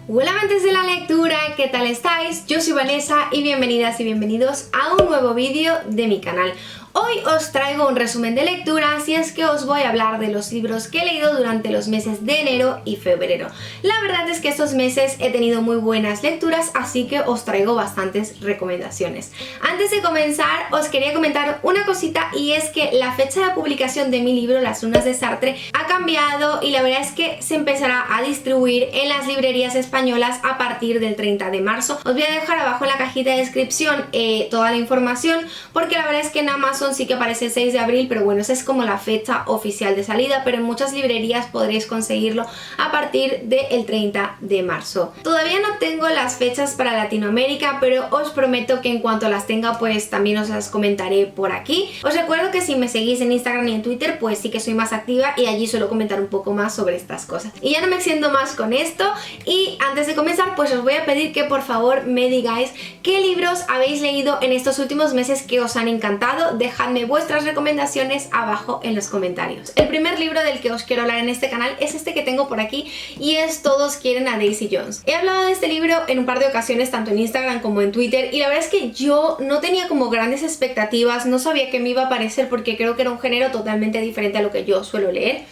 Hola amantes de la lectura, ¿qué tal estáis? Yo soy Vanessa y bienvenidas y bienvenidos a un nuevo vídeo de mi canal. Hoy os traigo un resumen de lecturas y es que os voy a hablar de los libros que he leído durante los meses de enero y febrero. La verdad es que estos meses he tenido muy buenas lecturas, así que os traigo bastantes recomendaciones. Antes de comenzar, os quería comentar una cosita y es que la fecha de publicación de mi libro, Las lunas de Sartre, ha cambiado y la verdad es que se empezará a distribuir en las librerías españolas a partir del 30 de marzo. Os voy a dejar abajo en la cajita de descripción toda la información porque la verdad es que en Amazon sí que aparece el 6 de abril, pero bueno, esa es como la fecha oficial de salida, pero en muchas librerías podréis conseguirlo a partir del 30 de marzo. Todavía no tengo las fechas para Latinoamérica, pero os prometo que en cuanto las tenga, pues también os las comentaré por aquí. Os recuerdo que si me seguís en Instagram y en Twitter, pues sí que soy más activa y allí suelo comentar un poco más sobre estas cosas. Y ya no me extiendo más con esto y antes de comenzar, pues os voy a pedir que por favor me digáis qué libros habéis leído en estos últimos meses que os han encantado. Dejadme vuestras recomendaciones abajo en los comentarios. El primer libro del que os quiero hablar en este canal es este que tengo por aquí y es Todos quieren a Daisy Jones. He hablado de este libro en un par de ocasiones tanto en Instagram como en Twitter y la verdad es que yo no tenía como grandes expectativas, no sabía qué me iba a parecer porque creo que era un género totalmente diferente a lo que yo suelo leer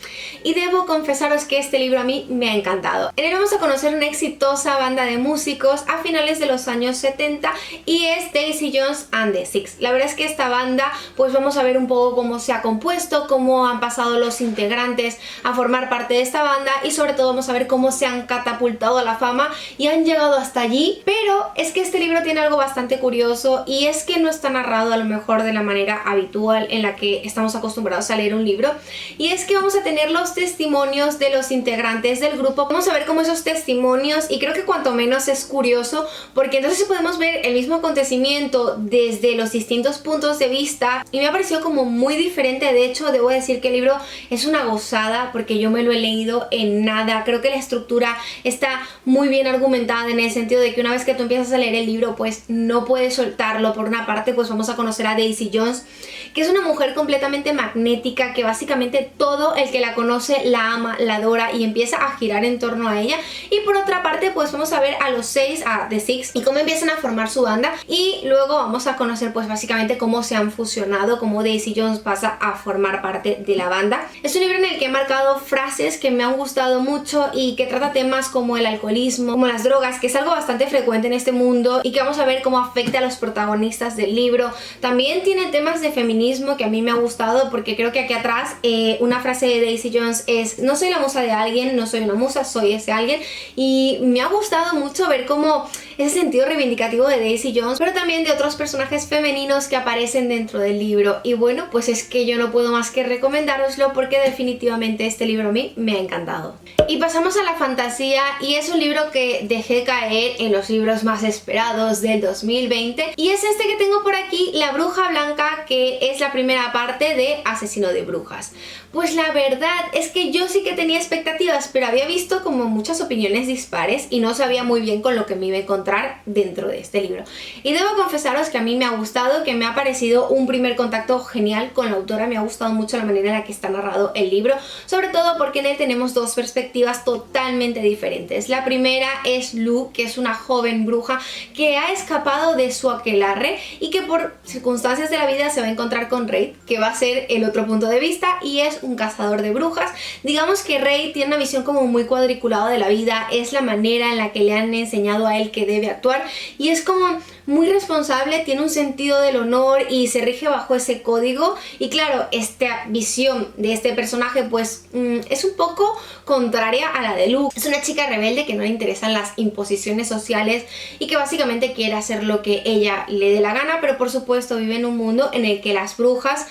y debo confesaros que este libro a mí me ha encantado. En él vamos a conocer una exitosa banda de músicos a finales de los años 70 y es Daisy Jones and the Six. La verdad es que esta banda, pues vamos a ver un poco cómo se ha compuesto, cómo han pasado los integrantes a formar parte de esta banda y sobre todo vamos a ver cómo se han catapultado a la fama y han llegado hasta allí. Pero es que este libro tiene algo bastante curioso y es que no está narrado a lo mejor de la manera habitual en la que estamos acostumbrados a leer un libro, y es que vamos a tener los testimonios de los integrantes del grupo. Vamos a ver cómo esos testimonios, y creo que cuanto menos es curioso porque entonces podemos ver el mismo acontecimiento desde los distintos puntos de vista y me ha parecido como muy diferente. De hecho, debo decir que el libro es una gozada porque yo me lo he leído en nada. Creo que la estructura está muy bien argumentada en el sentido de que una vez que tú empiezas a leer el libro, pues no puedes soltarlo. Por una parte, pues vamos a conocer a Daisy Jones, que es una mujer completamente magnética, que básicamente todo el que la conoce la ama, la adora y empieza a girar en torno a ella. Y por otra parte, pues vamos a ver a los seis, a The Six, y cómo empiezan a formar su banda, y luego vamos a conocer pues básicamente cómo se han fusionado, cómo Daisy Jones pasa a formar parte de la banda. Es un libro en el que he marcado frases que me han gustado mucho y que trata temas como el alcoholismo, como las drogas, que es algo bastante frecuente en este mundo y que vamos a ver cómo afecta a los protagonistas del libro. También tiene temas de feminismo que a mí me ha gustado porque creo que aquí atrás una frase de Daisy Jones es: no soy la musa de alguien, no soy una musa, soy ese alguien. Y me ha gustado mucho ver cómo ese sentido reivindicativo de Daisy Jones, pero también de otros personajes femeninos que aparecen dentro del libro. Y bueno, pues es que yo no puedo más que recomendároslo porque definitivamente este libro a mí me ha encantado. Y pasamos a la fantasía, y es un libro que dejé caer en los libros más esperados del 2020 y es este que tengo por aquí, La Bruja Blanca, que es la primera parte de Asesino de Brujas. Pues la verdad es que yo sí que tenía expectativas, pero había visto como muchas opiniones dispares y no sabía muy bien con lo que me iba a encontrar dentro de este libro. Y debo confesaros que a mí me ha gustado, que me ha parecido un primer contacto genial con la autora. Me ha gustado mucho la manera en la que está narrado el libro, sobre todo porque en él tenemos dos perspectivas totalmente diferentes. La primera es Lou, que es una joven bruja que ha escapado de su aquelarre y que por circunstancias de la vida se va a encontrar con Reid, que va a ser el otro punto de vista y es un cazador de brujas. Digamos que Reid tiene una visión como muy cuadriculada de la vida, es la manera en la que le han enseñado a él que debe actuar y es como muy responsable, tiene un sentido del honor y se rige bajo ese código. Y claro, esta visión de este personaje pues es un poco contraria a la de Lou. Es una chica rebelde que no le interesan las imposiciones sociales y que básicamente quiere hacer lo que ella le dé la gana, pero por supuesto vive en un mundo en el que las brujas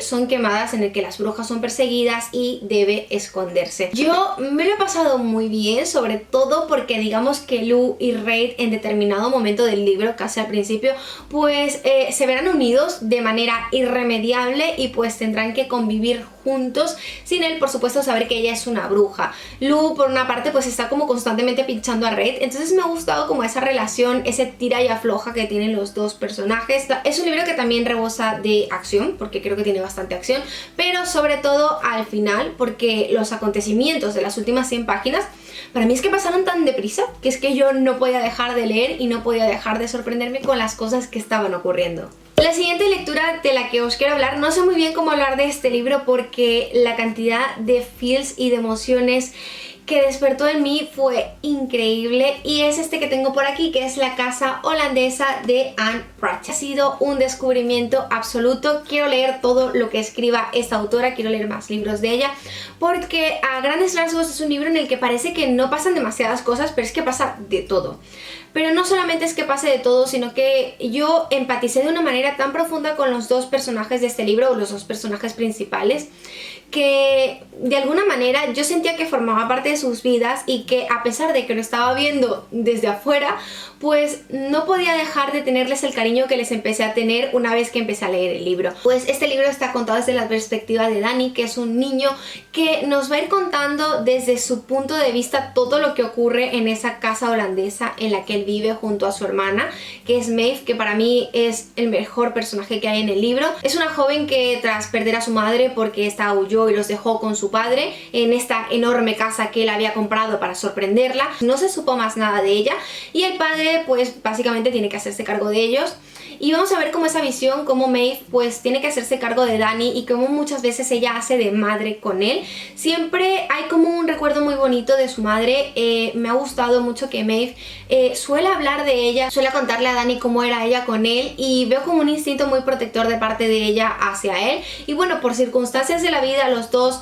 son quemadas, en el que las brujas son perseguidas y debe esconderse. Yo me lo he pasado muy bien, sobre todo porque digamos que Lou y Reid en determinado momento del libro, casi al principio, pues se verán unidos de manera irremediable y pues tendrán que convivir juntos sin él, por supuesto, saber que ella es una bruja. Lou, por una parte, pues está como constantemente pinchando a Reid, entonces me ha gustado como esa relación, ese tira y afloja que tienen los dos personajes. Es un libro que también rebosa de acción, porque creo que tiene bastante acción, pero sobre todo al final, porque los acontecimientos de las últimas 100 páginas para mí es que pasaron tan deprisa que es que yo no podía dejar de leer y no podía dejar de sorprenderme con las cosas que estaban ocurriendo. La siguiente lectura de la que os quiero hablar, no sé muy bien cómo hablar de este libro porque la cantidad de feels y de emociones que despertó en mí fue increíble, y es este que tengo por aquí, que es La casa holandesa de Anne Pratchett. Ha sido un descubrimiento absoluto. Quiero leer todo lo que escriba esta autora, quiero leer más libros de ella, porque a grandes rasgos es un libro en el que parece que no pasan demasiadas cosas, pero es que pasa de todo. Pero no solamente es que pase de todo, sino que yo empaticé de una manera tan profunda con los dos personajes de este libro, o los dos personajes principales, que de alguna manera yo sentía que formaba parte de sus vidas y que, a pesar de que lo estaba viendo desde afuera, pues no podía dejar de tenerles el cariño que les empecé a tener una vez que empecé a leer el libro. Pues este libro está contado desde la perspectiva de Danny, que es un niño que nos va a ir contando desde su punto de vista todo lo que ocurre en esa casa holandesa en la que él vive junto a su hermana, que es Maeve, que para mí es el mejor personaje que hay en el libro. Es una joven que, tras perder a su madre porque esta huyó y los dejó con su padre en esta enorme casa que él había comprado para sorprenderla, no se supo más nada de ella, y el padre pues básicamente tiene que hacerse cargo de ellos. Y vamos a ver cómo esa visión, cómo Maeve pues tiene que hacerse cargo de Danny y cómo muchas veces ella hace de madre con él. Siempre hay como un recuerdo muy bonito de su madre. Me ha gustado mucho que Maeve suele hablar de ella, suele contarle a Danny cómo era ella con él, y veo como un instinto muy protector de parte de ella hacia él. Y bueno, por circunstancias de la vida los dos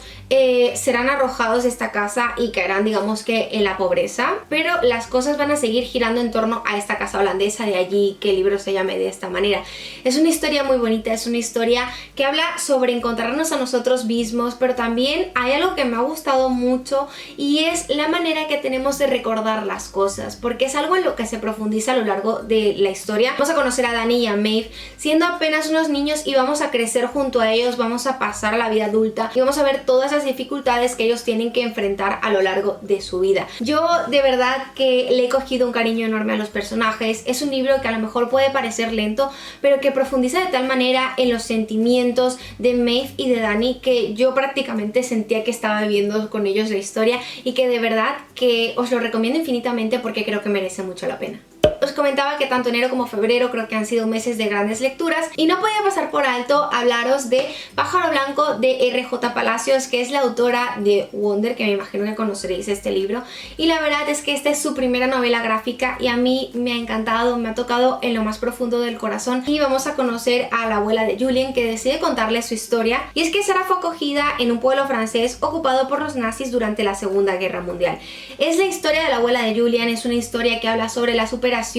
serán arrojados de esta casa y caerán, digamos que, en la pobreza, pero las cosas van a seguir girando en torno a esta casa holandesa, de allí que el libro se llame de esta manera. Es una historia muy bonita, es una historia que habla sobre encontrarnos a nosotros mismos, pero también hay algo que me ha gustado mucho, y es la manera que tenemos de recordar las cosas, porque es algo en lo que se profundiza a lo largo de la historia. Vamos a conocer a Danny y a Maeve siendo apenas unos niños y vamos a crecer junto a ellos, vamos a pasar a la vida adulta y vamos a ver todas las dificultades que ellos tienen que enfrentar a lo largo de su vida. Yo de verdad que le he cogido un cariño enorme a los personajes. Es un libro que a lo mejor puede parecer lento, pero que profundiza de tal manera en los sentimientos de Maeve y de Danny que yo prácticamente sentía que estaba viviendo con ellos la historia, y que de verdad que os lo recomiendo infinitamente porque creo que merece mucho la pena. Os comentaba que tanto enero como febrero creo que han sido meses de grandes lecturas, y no podía pasar por alto hablaros de Pájaro Blanco de R.J. Palacios, que es la autora de Wonder, que me imagino que conoceréis este libro, y la verdad es que esta es su primera novela gráfica y a mí me ha encantado, me ha tocado en lo más profundo del corazón. Y vamos a conocer a la abuela de Julien, que decide contarle su historia, y es que Sara fue acogida en un pueblo francés ocupado por los nazis durante la Segunda Guerra Mundial. Es la historia de la abuela de Julien, es una historia que habla sobre la superación,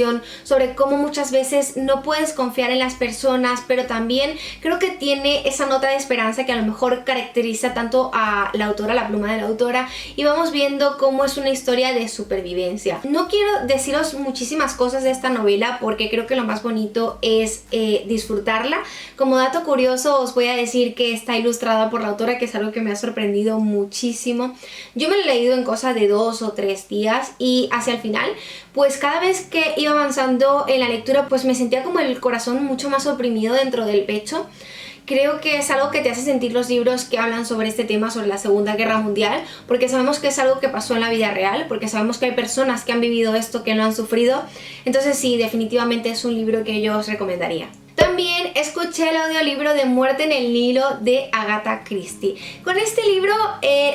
sobre cómo muchas veces no puedes confiar en las personas, pero también creo que tiene esa nota de esperanza que a lo mejor caracteriza tanto a la autora, la pluma de la autora, y vamos viendo cómo es una historia de supervivencia. No quiero deciros muchísimas cosas de esta novela porque creo que lo más bonito es disfrutarla. Como dato curioso os voy a decir que está ilustrada por la autora, que es algo que me ha sorprendido muchísimo. Yo me lo he leído en cosa de 2 o 3 días, y hacia el final pues cada vez que iba avanzando en la lectura pues me sentía como el corazón mucho más oprimido dentro del pecho. Creo que es algo que te hace sentir los libros que hablan sobre este tema, sobre la Segunda Guerra Mundial, porque sabemos que es algo que pasó en la vida real, porque sabemos que hay personas que han vivido esto, que lo han sufrido. Entonces sí, definitivamente es un libro que yo os recomendaría. También escuché el audiolibro de Muerte en el Nilo de Agatha Christie. Con este libro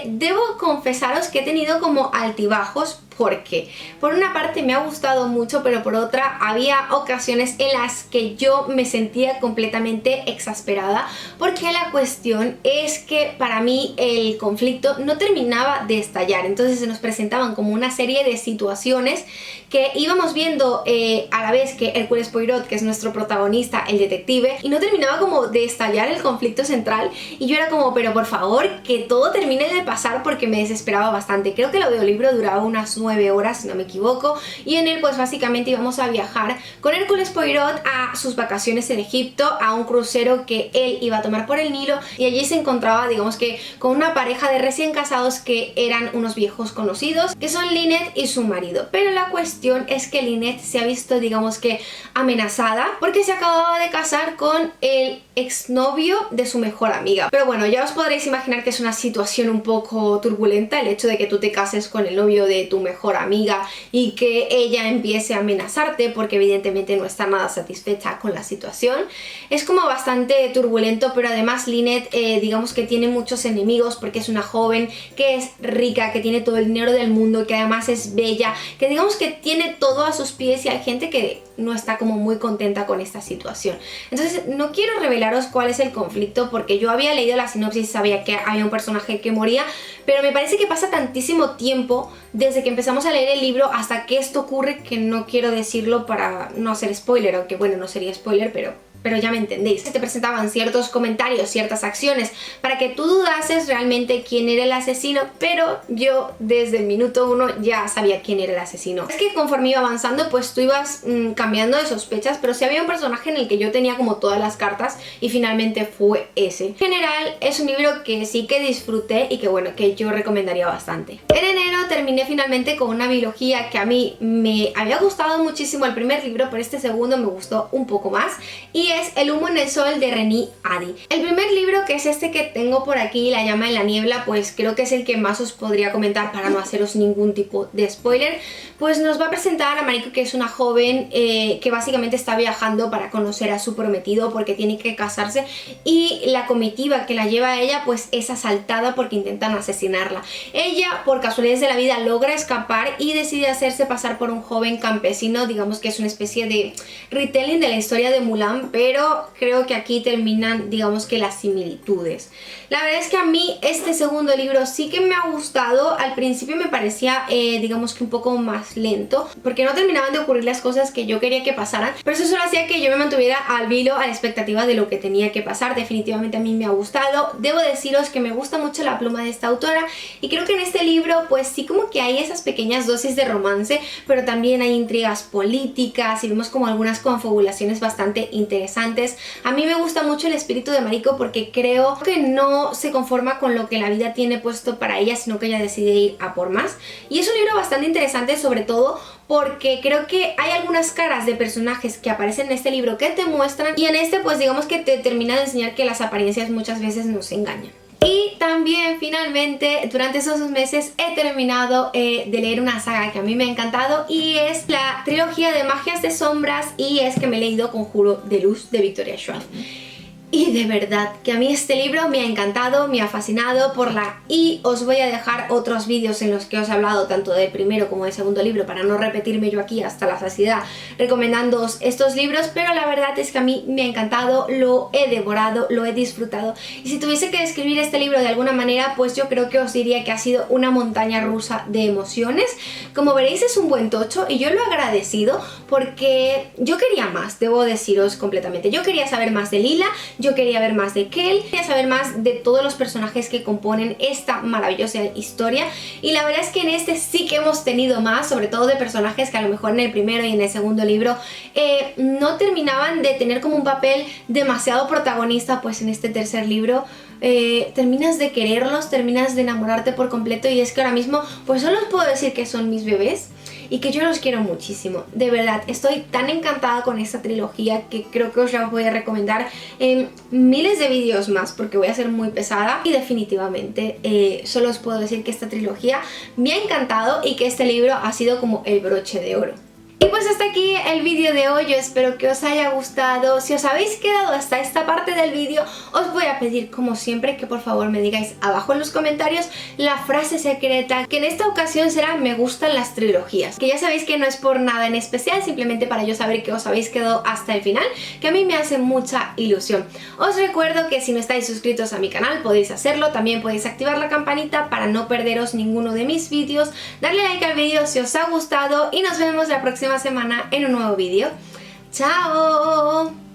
debo confesaros que he tenido como altibajos, porque por una parte me ha gustado mucho, pero por otra había ocasiones en las que yo me sentía completamente exasperada, porque la cuestión es que para mí el conflicto no terminaba de estallar. Entonces se nos presentaban como una serie de situaciones que íbamos viendo a la vez que Hércules Poirot, que es nuestro protagonista, el detective, y no terminaba como de estallar el conflicto central, y yo era como, pero por favor, que todo termine de pasar, porque me desesperaba bastante. Creo que el audiolibro duraba unas 9 horas, si no me equivoco, y en él pues básicamente íbamos a viajar con Hércules Poirot a sus vacaciones en Egipto, a un crucero que él iba a tomar por el Nilo, y allí se encontraba, digamos que, con una pareja de recién casados que eran unos viejos conocidos, que son Lynette y su marido. Pero la cuestión es que Lynette se ha visto, digamos que, amenazada, porque se acababa de casar con el exnovio de su mejor amiga. Pero bueno, ya os podréis imaginar que es una situación un poco turbulenta el hecho de que tú te cases con el novio de tu mejor amiga y que ella empiece a amenazarte porque evidentemente no está nada satisfecha con la situación. Es como bastante turbulento, pero además Lynette digamos que tiene muchos enemigos porque es una joven que es rica, que tiene todo el dinero del mundo, que además es bella, que digamos que tiene todo a sus pies y hay gente que no está como muy contenta con esta situación. Entonces no quiero revelaros cuál es el conflicto porque yo había leído la sinopsis y sabía que había un personaje que moría, pero me parece que pasa tantísimo tiempo desde que empezamos a leer el libro hasta que esto ocurre que no quiero decirlo para no hacer spoiler, aunque bueno, no sería spoiler, pero ya me entendéis. Te presentaban ciertos comentarios, ciertas acciones para que tú dudases realmente quién era el asesino, pero yo desde el minuto 1 ya sabía quién era el asesino. Es que conforme iba avanzando pues tú ibas cambiando de sospechas, pero sí había un personaje en el que yo tenía como todas las cartas y finalmente fue ese. En general es un libro que sí que disfruté y que bueno, que yo recomendaría bastante. En enero terminé finalmente con una biología que a mí me había gustado muchísimo el primer libro, pero este segundo me gustó un poco más y es El humo en el sol de Renée Ahdy. El primer libro, que es este que tengo por aquí, La llama en la niebla, pues creo que es el que más os podría comentar para no haceros ningún tipo de spoiler. Pues nos va a presentar a Mariko, que es una joven que básicamente está viajando para conocer a su prometido porque tiene que casarse, y la comitiva que la lleva a ella pues es asaltada porque intentan asesinarla. Ella, por casualidades de la vida, logra escapar y decide hacerse pasar por un joven campesino, digamos que es una especie de retelling de la historia de Mulan, pero creo que aquí terminan, digamos que las similitudes. La verdad es que a mí este segundo libro sí que me ha gustado. Al principio me parecía, digamos que un poco más lento, porque no terminaban de ocurrir las cosas que yo quería que pasaran, pero eso solo hacía que yo me mantuviera al hilo, a la expectativa de lo que tenía que pasar. Definitivamente a mí me ha gustado. Debo deciros que me gusta mucho la pluma de esta autora y creo que en este libro pues sí como que hay esas pequeñas dosis de romance, pero también hay intrigas políticas y vemos como algunas confabulaciones bastante interesantes. A mí me gusta mucho el espíritu de Mariko porque creo que no se conforma con lo que la vida tiene puesto para ella, sino que ella decide ir a por más. Y es un libro bastante interesante, sobre todo porque creo que hay algunas caras de personajes que aparecen en este libro que te muestran, y en este pues digamos que te termina de enseñar que las apariencias muchas veces nos engañan. Y también finalmente durante esos 2 meses he terminado de leer una saga que a mí me ha encantado y es la trilogía de Magias de Sombras, y es que me he leído Conjuro de Luz de Victoria Schwab. Y de verdad que a mí este libro me ha encantado, me ha fascinado y os voy a dejar otros vídeos en los que os he hablado tanto del primero como del segundo libro para no repetirme yo aquí hasta la saciedad recomendándoos estos libros, pero la verdad es que a mí me ha encantado, lo he devorado, lo he disfrutado, y si tuviese que describir este libro de alguna manera pues yo creo que os diría que ha sido una montaña rusa de emociones. Como veréis es un buen tocho y yo lo he agradecido porque yo quería más, debo deciros completamente. Yo quería saber más de Lila, yo quería ver más de Kell, quería saber más de todos los personajes que componen esta maravillosa historia, y la verdad es que en este sí que hemos tenido más, sobre todo de personajes que a lo mejor en el primero y en el segundo libro no terminaban de tener como un papel demasiado protagonista. Pues en este tercer libro terminas de quererlos, terminas de enamorarte por completo, y es que ahora mismo pues solo os puedo decir que son mis bebés y que yo los quiero muchísimo. De verdad, estoy tan encantada con esta trilogía que creo que os la voy a recomendar en miles de vídeos más porque voy a ser muy pesada, y definitivamente solo os puedo decir que esta trilogía me ha encantado y que este libro ha sido como el broche de oro. Y pues hasta aquí el vídeo de hoy, yo espero que os haya gustado. Si os habéis quedado hasta esta parte del vídeo, os voy a pedir como siempre que por favor me digáis abajo en los comentarios la frase secreta, que en esta ocasión será me gustan las trilogías, que ya sabéis que no es por nada en especial, simplemente para yo saber que os habéis quedado hasta el final, que a mí me hace mucha ilusión. Os recuerdo que si no estáis suscritos a mi canal podéis hacerlo, también podéis activar la campanita para no perderos ninguno de mis vídeos, darle like al vídeo si os ha gustado y nos vemos la próxima semana en un nuevo vídeo. ¡Chao!